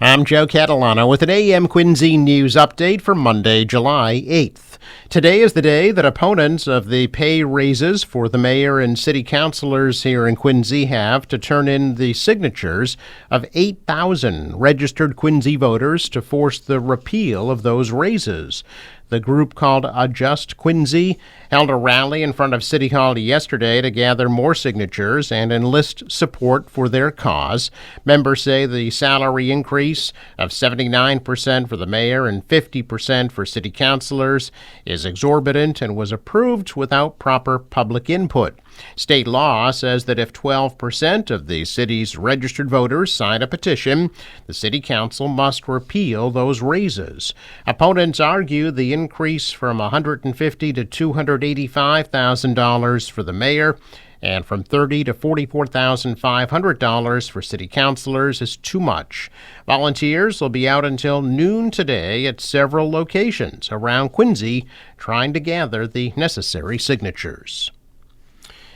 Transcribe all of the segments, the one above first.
I'm Joe Catalano with an AM Quincy News update for Monday, July 8th. Today is the day that opponents of the pay raises for the mayor and city councilors here in Quincy have to turn in the signatures of 8,000 registered Quincy voters to force the repeal of those raises. The group called Adjust Quincy held a rally in front of City Hall yesterday to gather more signatures and enlist support for their cause. Members say the salary increase of 79% for the mayor and 50% for city councilors is exorbitant and was approved without proper public input. State law says that if 12% of the city's registered voters sign a petition, the city council must repeal those raises. Opponents argue the increase from $150,000 to $285,000 for the mayor and from $30,000 to $44,500 for city councilors is too much. Volunteers will be out until noon today at several locations around Quincy trying to gather the necessary signatures.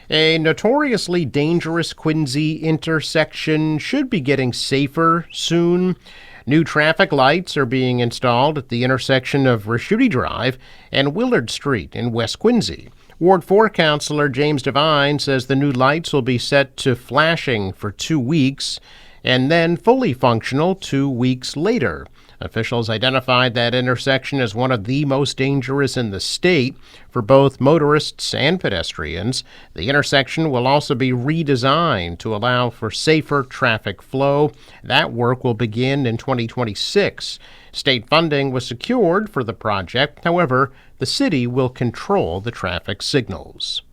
A notoriously dangerous Quincy intersection should be getting safer soon. New traffic lights are being installed at the intersection of Raschuti Drive and Willard Street in West Quincy. Ward 4 Councilor James Devine says the new lights will be set to flashing for 2 weeks and then fully functional 2 weeks later. Officials identified that intersection as one of the most dangerous in the state for both motorists and pedestrians. The intersection will also be redesigned to allow for safer traffic flow. That work will begin in 2026. State funding was secured for the project. However, the city will control the traffic signals.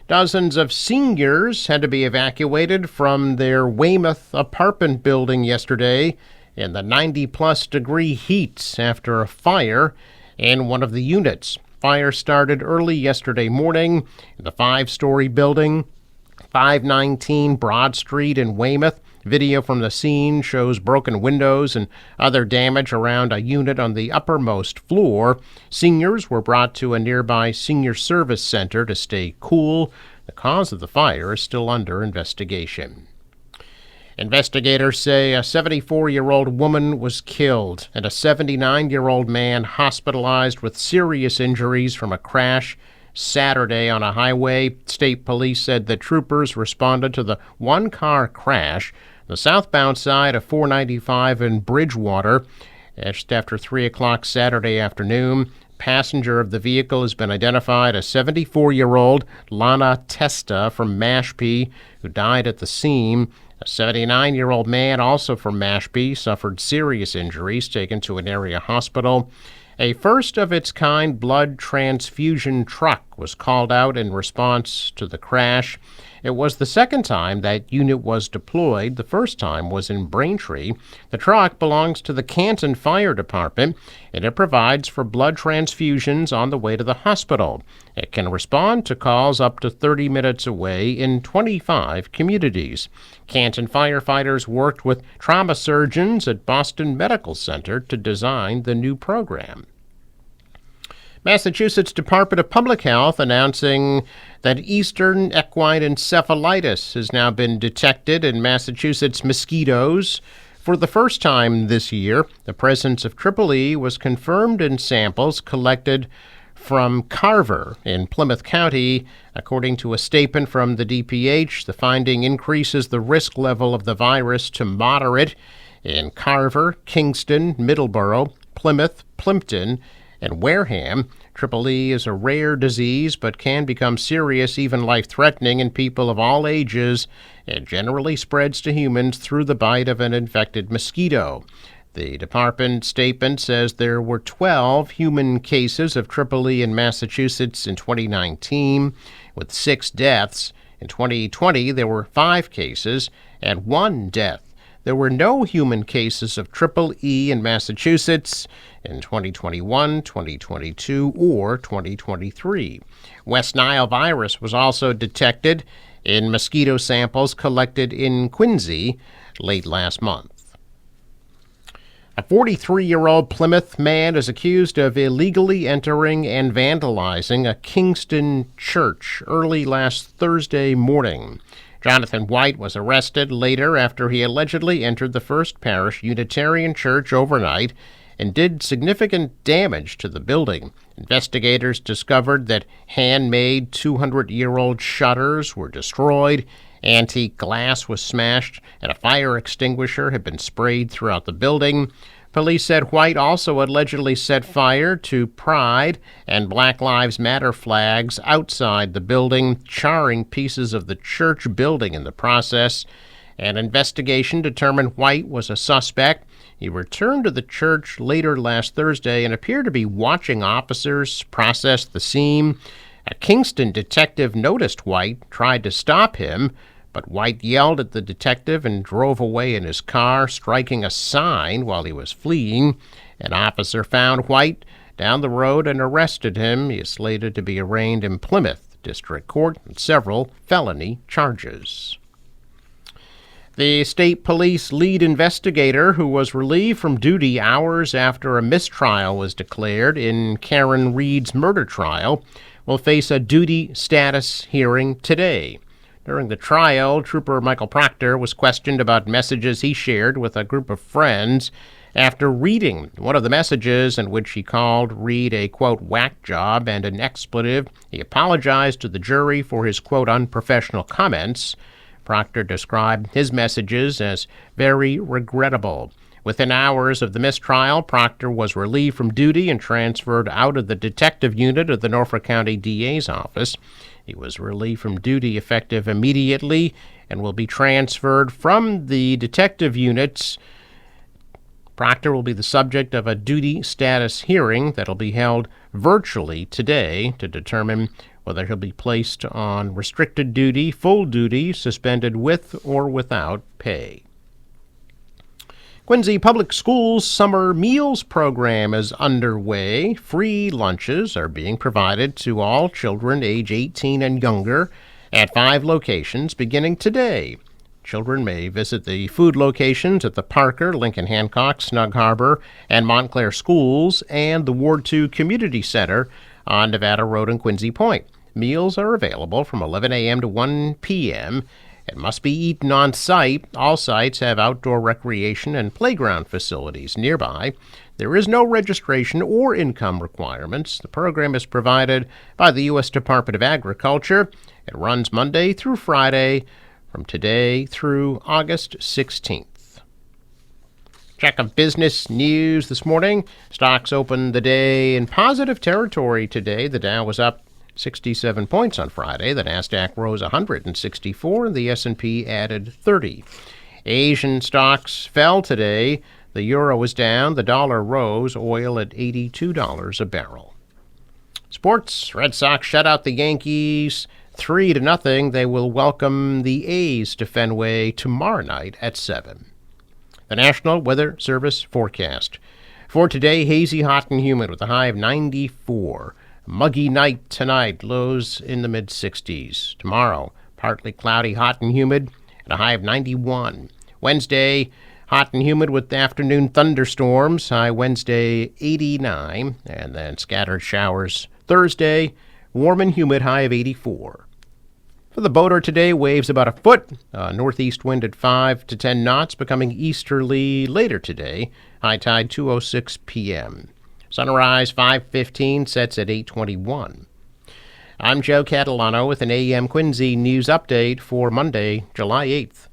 Dozens of seniors had to be evacuated from their Weymouth apartment building yesterday in the 90-plus degree heat after a fire in one of the units. Fire started early yesterday morning in the 5-story building, 519 Broad Street in Weymouth. Video from the scene shows broken windows and other damage around a unit on the uppermost floor. Seniors were brought to a nearby senior service center to stay cool. The cause of the fire is still under investigation. Investigators say a 74-year-old woman was killed and a 79-year-old man hospitalized with serious injuries from a crash Saturday on a highway. State police said that troopers responded to the one-car crash the southbound side of 495 in Bridgewater just after 3 o'clock Saturday afternoon. Passenger of the vehicle has been identified as 74-year-old Lana Testa from Mashpee, who died at the scene. A 79-year-old man, also from Mashpee, suffered serious injuries, taken to an area hospital. A first-of-its-kind blood transfusion truck was called out in response to the crash. It was the second time that unit was deployed. The first time was in Braintree. The truck belongs to the Canton Fire Department, and it provides for blood transfusions on the way to the hospital. It can respond to calls up to 30 minutes away in 25 communities. Canton firefighters worked with trauma surgeons at Boston Medical Center to design the new program. Massachusetts Department of Public Health announcing that Eastern equine encephalitis has now been detected in Massachusetts mosquitoes. For the first time this year, the presence of Triple E was confirmed in samples collected from Carver in Plymouth County. According to a statement from the DPH, the finding increases the risk level of the virus to moderate in Carver, Kingston, Middleborough, Plymouth, Plimpton, and Wareham. Triple E is a rare disease but can become serious, even life-threatening, in people of all ages. It generally spreads to humans through the bite of an infected mosquito. The department statement says there were 12 human cases of Triple E in Massachusetts in 2019, with 6 deaths. In 2020, there were 5 cases and 1 death. There were no human cases of Triple E in Massachusetts in 2021, 2022, or 2023. West Nile virus was also detected in mosquito samples collected in Quincy late last month. A 43-year-old Plymouth man is accused of illegally entering and vandalizing a Kingston church early last Thursday morning. Jonathan White was arrested later after he allegedly entered the First Parish Unitarian Church overnight and did significant damage to the building. Investigators discovered that handmade 200-year-old shutters were destroyed, antique glass was smashed, and a fire extinguisher had been sprayed throughout the building. Police said White also allegedly set fire to Pride and Black Lives Matter flags outside the building, charring pieces of the church building in the process. An investigation determined White was a suspect. He returned to the church later last Thursday and appeared to be watching officers process the scene. A Kingston detective noticed White, tried to stop him, but White yelled at the detective and drove away in his car, striking a sign while he was fleeing. An officer found White down the road and arrested him. He is slated to be arraigned in Plymouth District Court on several felony charges. The state police lead investigator, who was relieved from duty hours after a mistrial was declared in Karen Reed's murder trial, will face a duty status hearing today. During the trial, Trooper Michael Proctor was questioned about messages he shared with a group of friends. After reading one of the messages in which he called Reed a, quote, whack job and an expletive, he apologized to the jury for his, quote, unprofessional comments. Proctor described his messages as very regrettable. Within hours of the mistrial, Proctor was relieved from duty and transferred out of the detective unit of the Norfolk County DA's office. He was relieved from duty effective immediately and will be transferred from the detective units. Proctor will be the subject of a duty status hearing that will be held virtually today to determine whether he'll be placed on restricted duty, full duty, suspended with or without pay. Quincy Public Schools' summer meals program is underway. Free lunches are being provided to all children age 18 and younger at 5 locations beginning today. Children may visit the food locations at the Parker, Lincoln Hancock, Snug Harbor, and Montclair schools and the Ward 2 Community Center on Nevada Road in Quincy Point. Meals are available from 11 a.m. to 1 p.m. It must be eaten on site. All sites have outdoor recreation and playground facilities nearby. There is no registration or income requirements. The program is provided by the U.S. Department of Agriculture. It runs Monday through Friday from today through August 16th. Check of business news this morning. Stocks opened the day in positive territory today. The Dow was up 67 points on Friday. The Nasdaq rose 164, and the S&P added 30. Asian stocks fell today. The euro was down. The dollar rose. Oil at $82 a barrel. Sports. Red Sox shut out the Yankees 3-0. They will welcome the A's to Fenway tomorrow night at 7. The National Weather Service forecast. For today, hazy, hot, and humid with a high of 94. Muggy night tonight, lows in the mid-60s. Tomorrow, partly cloudy, hot and humid, at a high of 91. Wednesday, hot and humid with afternoon thunderstorms, high Wednesday 89, and then scattered showers Thursday, warm and humid, high of 84. For the boater today, waves about a foot, northeast wind at 5 to 10 knots, becoming easterly later today, high tide 2:06 p.m. Sunrise 5:15, sets at 8:21. I'm Joe Catalano with an AM Quincy news update for Monday, July 8th.